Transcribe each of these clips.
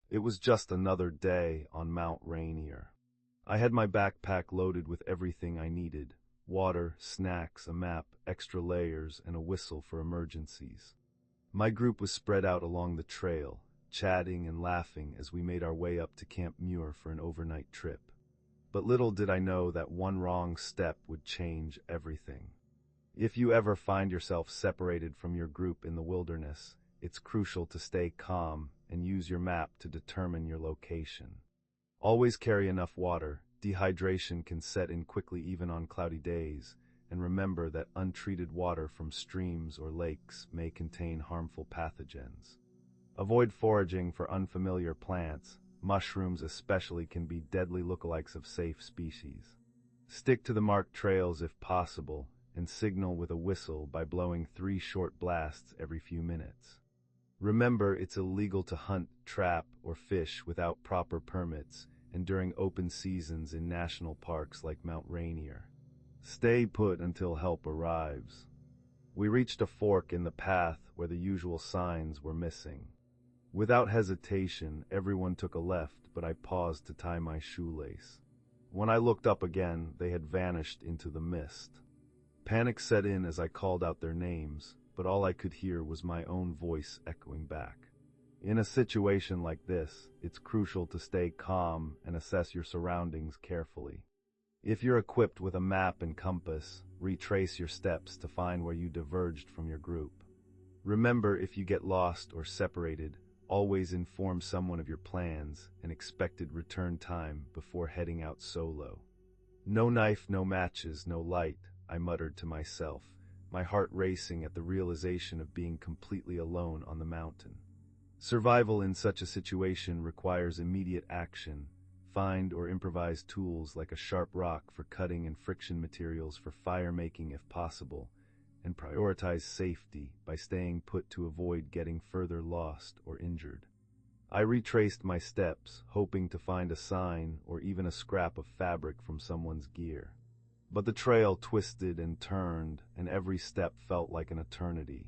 It was just another day on Mount Rainier. I had my backpack loaded with everything I needed: water, snacks, a map, extra layers, and a whistle for emergencies. My group was spread out along the trail, chatting and laughing as we made our way up to Camp Muir for an overnight trip. But little did I know that one wrong step would change everything. If you ever find yourself separated from your group in the wilderness, it's crucial to stay calm and use your map to determine your location. Always carry enough water. Dehydration can set in quickly even on cloudy days, and remember that untreated water from streams or lakes may contain harmful pathogens. Avoid foraging for unfamiliar plants. Mushrooms especially can be deadly lookalikes of safe species. Stick to the marked trails if possible, and signal with a whistle by blowing 3 short blasts every few minutes. Remember, it's illegal to hunt, trap, or fish without proper permits and during open seasons in national parks like Mount Rainier. Stay put until help arrives. We reached a fork in the path where the usual signs were missing. Without hesitation, everyone took a left, but I paused to tie my shoelace. When I looked up again, they had vanished into the mist. Panic set in as I called out their names, but all I could hear was my own voice echoing back. In a situation like this, it's crucial to stay calm and assess your surroundings carefully. If you're equipped with a map and compass, retrace your steps to find where you diverged from your group. Remember, if you get lost or separated, always inform someone of your plans and expected return time before heading out solo. No knife, no matches, no light, I muttered to myself, my heart racing at the realization of being completely alone on the mountain. Survival in such a situation requires immediate action. Find or improvise tools like a sharp rock for cutting and friction materials for fire making if possible, and prioritize safety by staying put to avoid getting further lost or injured. I retraced my steps, hoping to find a sign or even a scrap of fabric from someone's gear. But the trail twisted and turned, and every step felt like an eternity.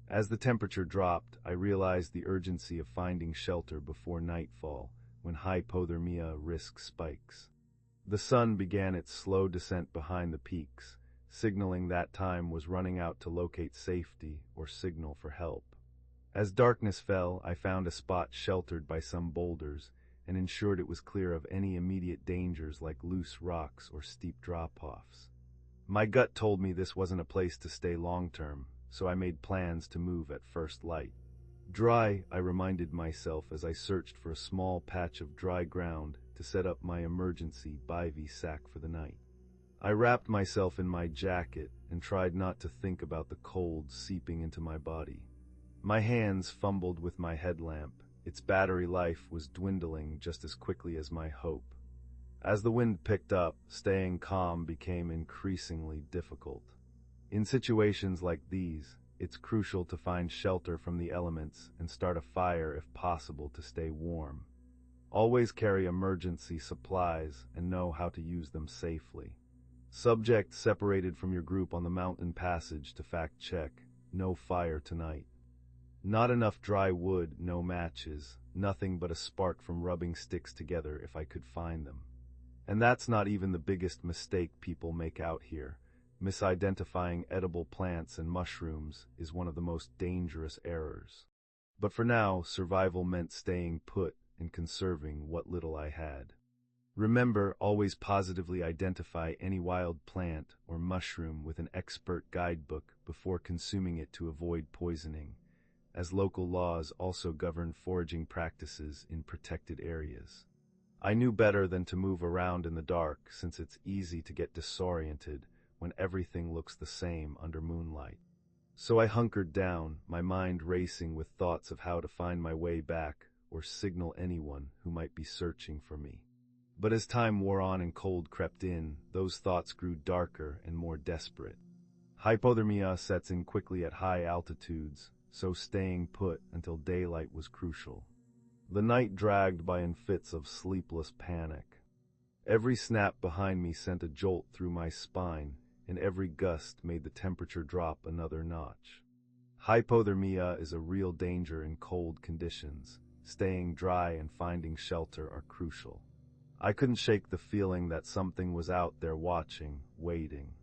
As the temperature dropped, I realized the urgency of finding shelter before nightfall, when hypothermia risks spikes. The sun began its slow descent behind the peaks, signaling that time was running out to locate safety or signal for help. As darkness fell, I found a spot sheltered by some boulders and ensured it was clear of any immediate dangers like loose rocks or steep drop-offs. My gut told me this wasn't a place to stay long-term, so I made plans to move at first light. Dry, I reminded myself as I searched for a small patch of dry ground to set up my emergency bivy sack for the night. I wrapped myself in my jacket and tried not to think about the cold seeping into my body. My hands fumbled with my headlamp. Its battery life was dwindling just as quickly as my hope. As the wind picked up, staying calm became increasingly difficult. In situations like these, it's crucial to find shelter from the elements and start a fire if possible to stay warm. Always carry emergency supplies and know how to use them safely. Subject separated from your group on the mountain passage to fact check: no fire tonight. Not enough dry wood, no matches, nothing but a spark from rubbing sticks together if I could find them. And that's not even the biggest mistake people make out here. Misidentifying edible plants and mushrooms is one of the most dangerous errors. But for now, survival meant staying put and conserving what little I had. Remember, always positively identify any wild plant or mushroom with an expert guidebook before consuming it to avoid poisoning, as local laws also govern foraging practices in protected areas. I knew better than to move around in the dark, since it's easy to get disoriented when everything looks the same under moonlight. So I hunkered down, my mind racing with thoughts of how to find my way back or signal anyone who might be searching for me. But as time wore on and cold crept in, those thoughts grew darker and more desperate. Hypothermia sets in quickly at high altitudes, so staying put until daylight was crucial. The night dragged by in fits of sleepless panic. Every snap behind me sent a jolt through my spine, and every gust made the temperature drop another notch. Hypothermia is a real danger in cold conditions, staying dry and finding shelter are crucial. I couldn't shake the feeling that something was out there watching, waiting.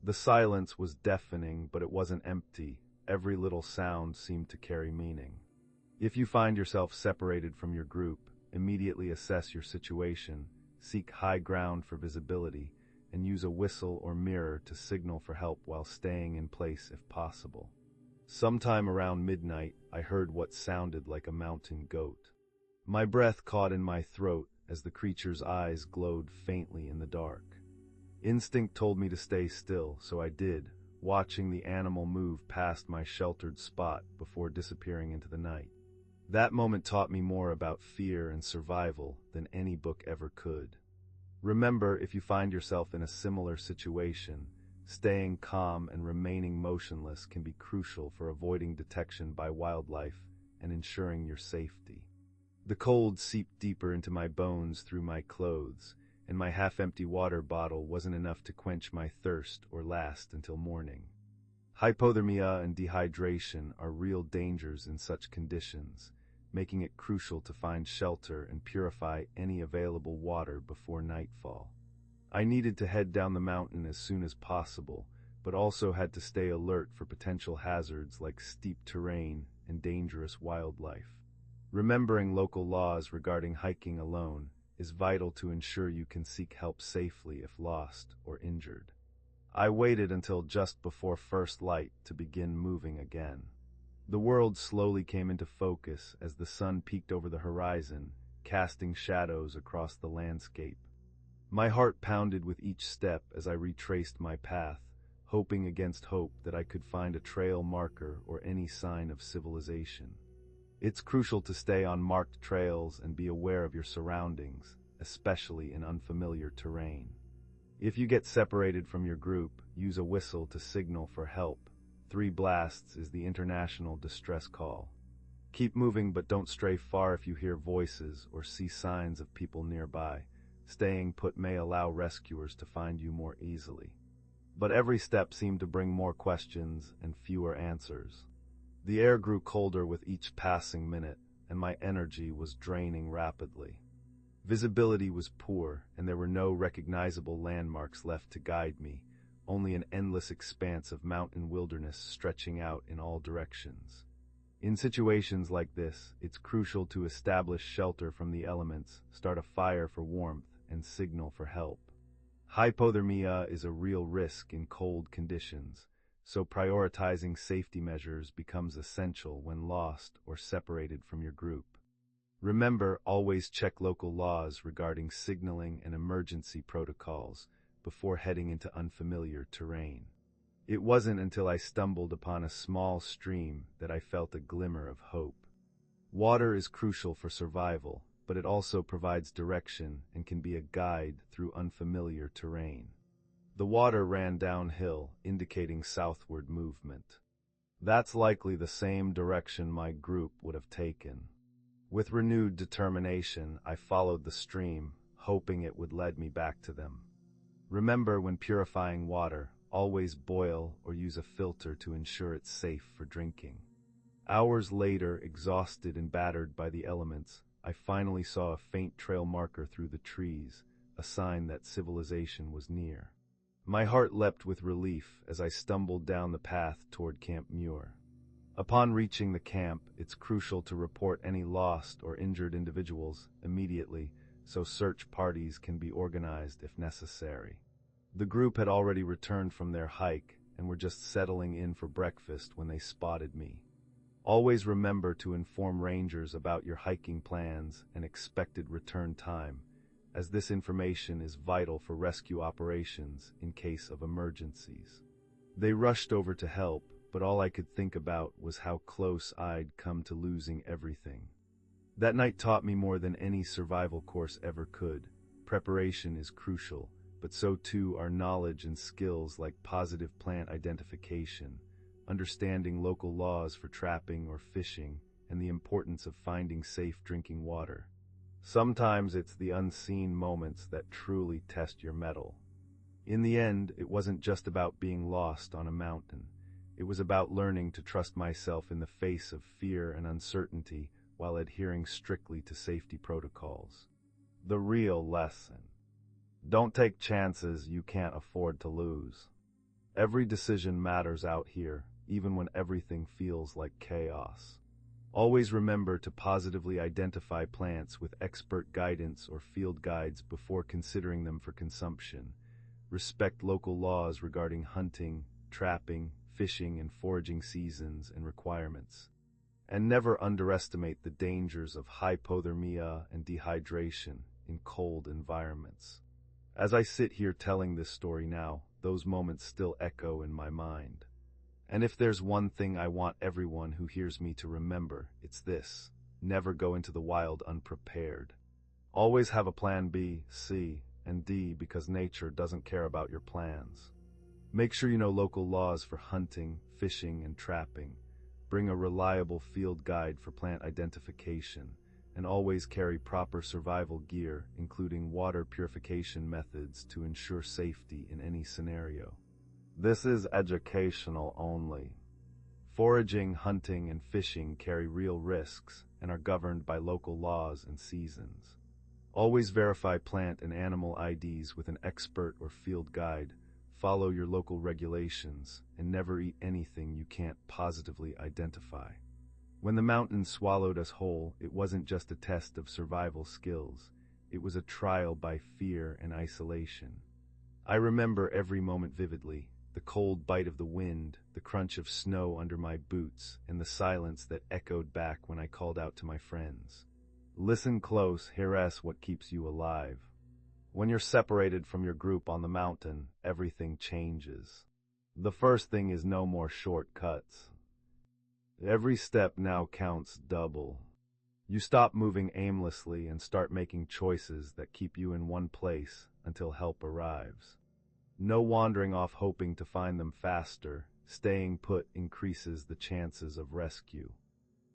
The silence was deafening, but it wasn't empty. Every little sound seemed to carry meaning. If you find yourself separated from your group, immediately assess your situation, seek high ground for visibility, and use a whistle or mirror to signal for help while staying in place if possible. Sometime around midnight, I heard what sounded like a mountain goat. My breath caught in my throat as the creature's eyes glowed faintly in the dark. Instinct told me to stay still, so I did, watching the animal move past my sheltered spot before disappearing into the night. That moment taught me more about fear and survival than any book ever could. Remember, if you find yourself in a similar situation, staying calm and remaining motionless can be crucial for avoiding detection by wildlife and ensuring your safety. The cold seeped deeper into my bones through my clothes, and my half-empty water bottle wasn't enough to quench my thirst or last until morning. Hypothermia and dehydration are real dangers in such conditions, making it crucial to find shelter and purify any available water before nightfall. I needed to head down the mountain as soon as possible, but also had to stay alert for potential hazards like steep terrain and dangerous wildlife. Remembering local laws regarding hiking alone is vital to ensure you can seek help safely if lost or injured. I waited until just before first light to begin moving again. The world slowly came into focus as the sun peeked over the horizon, casting shadows across the landscape. My heart pounded with each step as I retraced my path, hoping against hope that I could find a trail marker or any sign of civilization. It's crucial to stay on marked trails and be aware of your surroundings, especially in unfamiliar terrain. If you get separated from your group, use a whistle to signal for help. 3 blasts is the international distress call. Keep moving, but don't stray far if you hear voices or see signs of people nearby. Staying put may allow rescuers to find you more easily. But every step seemed to bring more questions and fewer answers. The air grew colder with each passing minute, and my energy was draining rapidly. Visibility was poor, and there were no recognizable landmarks left to guide me, only an endless expanse of mountain wilderness stretching out in all directions. In situations like this, it's crucial to establish shelter from the elements, start a fire for warmth, and signal for help. Hypothermia is a real risk in cold conditions, so prioritizing safety measures becomes essential when lost or separated from your group. Remember, always check local laws regarding signaling and emergency protocols before heading into unfamiliar terrain. It wasn't until I stumbled upon a small stream that I felt a glimmer of hope. Water is crucial for survival, but it also provides direction and can be a guide through unfamiliar terrain. The water ran downhill, indicating southward movement. That's likely the same direction my group would have taken. With renewed determination, I followed the stream, hoping it would lead me back to them. Remember, when purifying water, always boil or use a filter to ensure it's safe for drinking. Hours later, exhausted and battered by the elements, I finally saw a faint trail marker through the trees, a sign that civilization was near. My heart leapt with relief as I stumbled down the path toward Camp Muir. Upon reaching the camp, it's crucial to report any lost or injured individuals immediately, so search parties can be organized if necessary. The group had already returned from their hike and were just settling in for breakfast when they spotted me. Always remember to inform rangers about your hiking plans and expected return time, as this information is vital for rescue operations in case of emergencies. They rushed over to help, but all I could think about was how close I'd come to losing everything. That night taught me more than any survival course ever could. Preparation is crucial, but so too are knowledge and skills like positive plant identification, understanding local laws for trapping or fishing, and the importance of finding safe drinking water. Sometimes it's the unseen moments that truly test your mettle. In the end, it wasn't just about being lost on a mountain. It was about learning to trust myself in the face of fear and uncertainty while adhering strictly to safety protocols. The real lesson. Don't take chances you can't afford to lose. Every decision matters out here, even when everything feels like chaos. Always remember to positively identify plants with expert guidance or field guides before considering them for consumption. Respect local laws regarding hunting, trapping, fishing, and foraging seasons and requirements. And never underestimate the dangers of hypothermia and dehydration in cold environments. As I sit here telling this story now, those moments still echo in my mind. And if there's one thing I want everyone who hears me to remember, it's this: never go into the wild unprepared. Always have a plan B, C, and D, because nature doesn't care about your plans. Make sure you know local laws for hunting, fishing, and trapping. Bring a reliable field guide for plant identification, and always carry proper survival gear, including water purification methods to ensure safety in any scenario. This is educational only. Foraging, hunting, and fishing carry real risks and are governed by local laws and seasons. Always verify plant and animal IDs with an expert or field guide. Follow your local regulations and never eat anything you can't positively identify. When the mountains swallowed us whole, it wasn't just a test of survival skills. It was a trial by fear and isolation. I remember every moment vividly: the cold bite of the wind, the crunch of snow under my boots, and the silence that echoed back when I called out to my friends. Listen close, here's what keeps you alive. When you're separated from your group on the mountain, everything changes. The first thing is no more shortcuts. Every step now counts double. You stop moving aimlessly and start making choices that keep you in one place until help arrives. No wandering off hoping to find them faster. Staying put increases the chances of rescue.